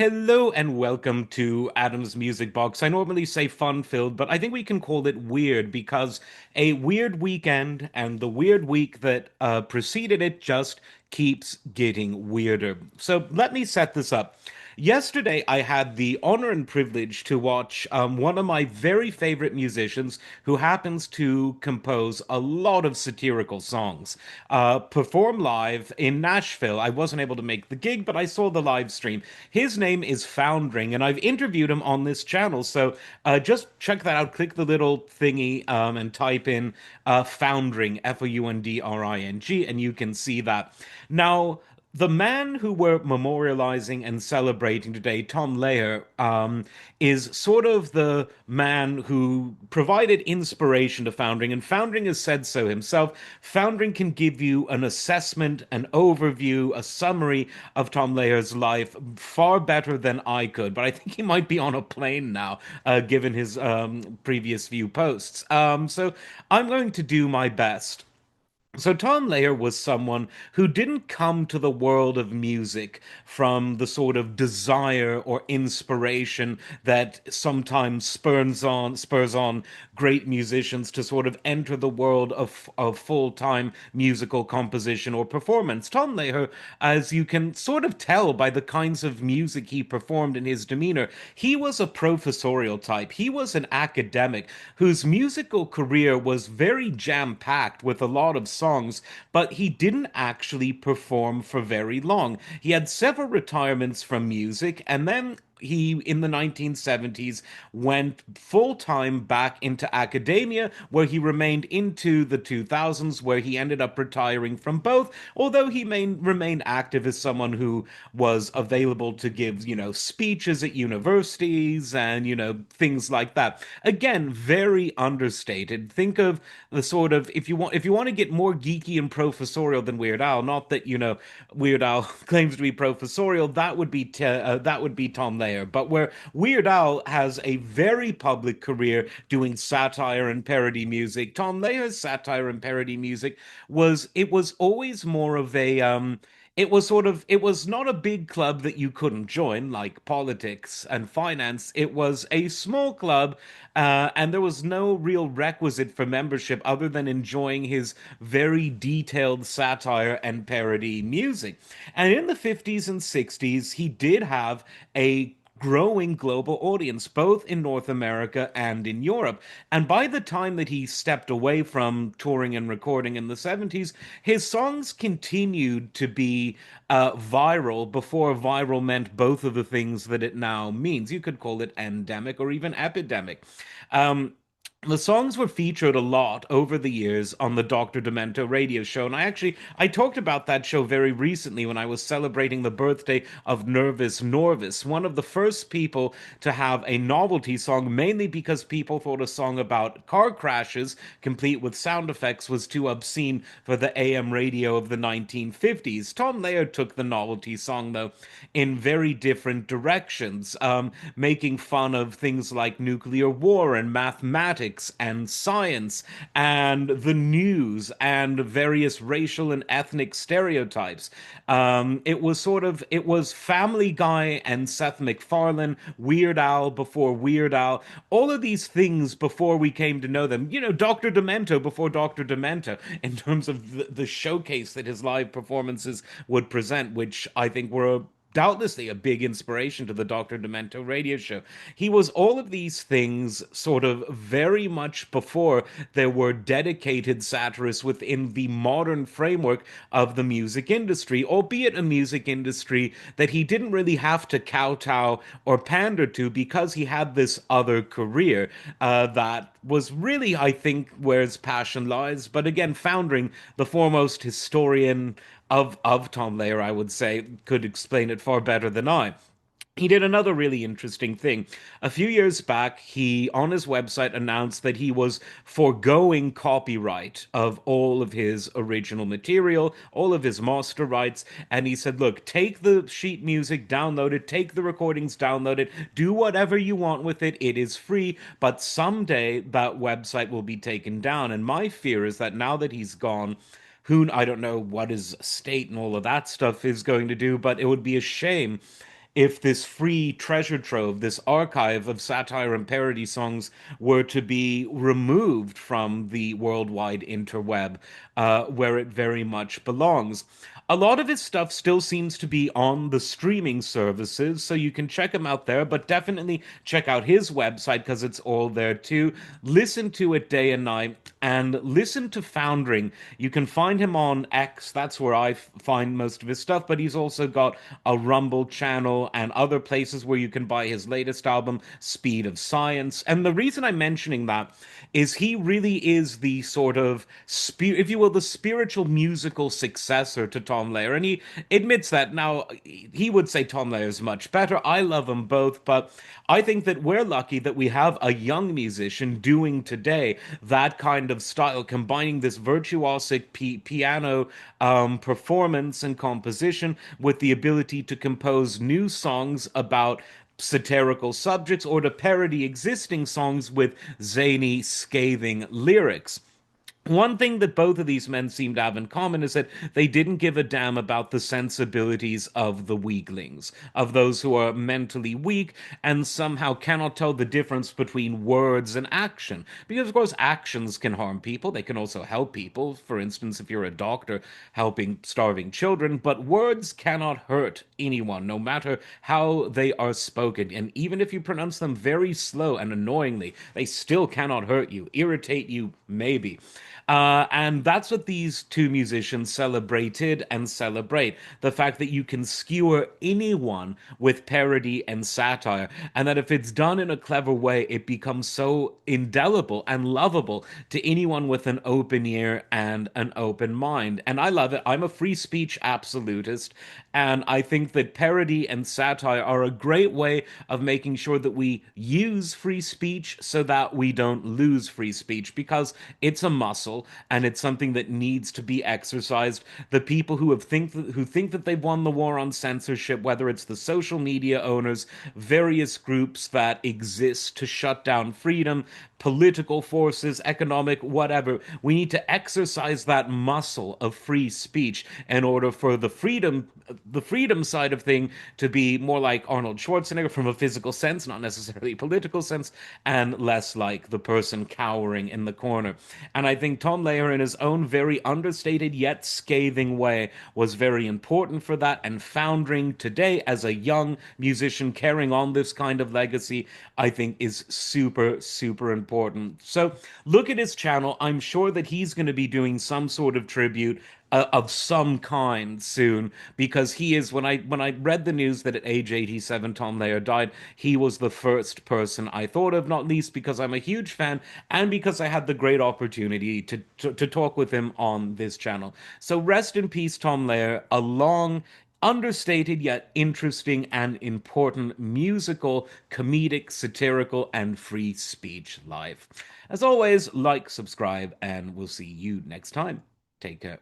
Hello and welcome to Adam's Music Box. I normally say fun-filled, but I think we can call it weird because a weird weekend and the weird week that preceded it just keeps getting weirder. So let me set this up. Yesterday, I had the honor and privilege to watch one of my very favorite musicians, who happens to compose a lot of satirical songs, perform live in Nashville. I wasn't able to make the gig, but I saw the live stream. His name is Foundring, and I've interviewed him on this channel. So just check that out. Click the little thingy and type in Foundring, Foundring, and you can see that. Now, the man who we're memorializing and celebrating today, Tom Lehrer, is sort of the man who provided inspiration to Foundring, and Foundring has said so himself. Foundring can give you an assessment, an overview, a summary of Tom Leher's life far better than I could, but I think he might be on a plane now, given his previous few posts. So I'm going to do my best. So Tom Lehrer was someone who didn't come to the world of music from the sort of desire or inspiration that sometimes spurs on great musicians to sort of enter the world of full-time musical composition or performance. Tom Lehrer, as you can sort of tell by the kinds of music he performed in his demeanor, he was a professorial type. He was an academic whose musical career was very jam-packed with a lot of songs, but he didn't actually perform for very long. He had several retirements from music, and then he, in the 1970s, went full time back into academia, where he remained into the 2000s, where he ended up retiring from both, although he remained active as someone who was available to give, speeches at universities and, things like that. Again, very understated. Think of the sort of, if you want to get more geeky and professorial than Weird Al, not that, Weird Al claims to be professorial, that would be Tom Lehrer. But where Weird Al has a very public career doing satire and parody music, Tom Leher's satire and parody music was always more of a it was not a big club that you couldn't join, like politics and finance. It was a small club, and there was no real requisite for membership other than enjoying his very detailed satire and parody music. And in the 50s and 60s, he did have a growing global audience, both in North America and in Europe. And by the time that he stepped away from touring and recording in the 70s, his songs continued to be viral before viral meant both of the things that it now means. You could call it endemic or even epidemic. Um, the songs were featured a lot over the years on the Dr. Demento radio show, and I talked about that show very recently when I was celebrating the birthday of Nervous Norvis, one of the first people to have a novelty song, mainly because people thought a song about car crashes, complete with sound effects, was too obscene for the AM radio of the 1950s. Tom Lehrer took the novelty song, though, in very different directions, making fun of things like nuclear war and mathematics and science and the news and various racial and ethnic stereotypes. It was Family Guy and Seth MacFarlane, Weird Al before Weird Al, all of these things before we came to know them. Dr. Demento before Dr. Demento, in terms of the showcase that his live performances would present, which I think were doubtlessly a big inspiration to the Dr. Demento radio show. He was all of these things sort of very much before there were dedicated satirists within the modern framework of the music industry, albeit a music industry that he didn't really have to kowtow or pander to because he had this other career that was really, I think, where his passion lies. But again, Foundering, the foremost historian of Tom Lehrer, I would say, could explain it far better than I. He did another really interesting thing. A few years back, he on his website announced that he was foregoing copyright of all of his original material, all of his master rights, and he said, "Look, take the sheet music, download it, take the recordings, download it, do whatever you want with it. It is free, but someday that website will be taken down." And my fear is that now that he's gone, who I don't know what his estate and all of that stuff is going to do, but it would be a shame if this free treasure trove, this archive of satire and parody songs were to be removed from the worldwide interweb, where it very much belongs. A lot of his stuff still seems to be on the streaming services, so you can check him out there, but definitely check out his website because it's all there too. Listen to it day and night, and listen to Foundering. You can find him on X, that's where I find most of his stuff, but he's also got a Rumble channel and other places where you can buy his latest album, Speed of Science. And the reason I'm mentioning that is he really is the sort of, if you will, the spiritual musical successor to Tom Lehrer. And he admits that. Now, he would say Tom Lehrer is much better. I love them both, but I think that we're lucky that we have a young musician doing today that kind of style, combining this virtuosic piano performance and composition with the ability to compose new songs about satirical subjects or to parody existing songs with zany, scathing lyrics. One thing that both of these men seem to have in common is that they didn't give a damn about the sensibilities of the weaklings, of those who are mentally weak and somehow cannot tell the difference between words and action. Because, of course, actions can harm people, they can also help people. For instance, if you're a doctor helping starving children, but words cannot hurt anyone, no matter how they are spoken. And even if you pronounce them very slow and annoyingly, they still cannot hurt you, irritate you, maybe. And that's what these two musicians celebrated and celebrate, the fact that you can skewer anyone with parody and satire, and that if it's done in a clever way, it becomes so indelible and lovable to anyone with an open ear and an open mind. And I love it. I'm a free speech absolutist, and I think that parody and satire are a great way of making sure that we use free speech so that we don't lose free speech, because it's a muscle and it's something that needs to be exercised. The people who think that they've won the war on censorship, whether it's the social media owners, various groups that exist to shut down freedom, political forces, economic, whatever. We need to exercise that muscle of free speech in order for the freedom side of thing to be more like Arnold Schwarzenegger from a physical sense, not necessarily a political sense, and less like the person cowering in the corner. And I think Tom Lehrer, in his own very understated yet scathing way, was very important for that. And Foundering today as a young musician carrying on this kind of legacy, I think is super, super important. So look at his channel. I'm sure that he's going to be doing some sort of tribute of some kind soon, because he is, when I read the news that at age 87 Tom Lehrer died, he was the first person I thought of, not least because I'm a huge fan and because I had the great opportunity to talk with him on this channel. So rest in peace, Tom Lehrer. A long, understated yet interesting and important musical, comedic, satirical, and free speech life. As always, like, subscribe, and we'll see you next time. Take care.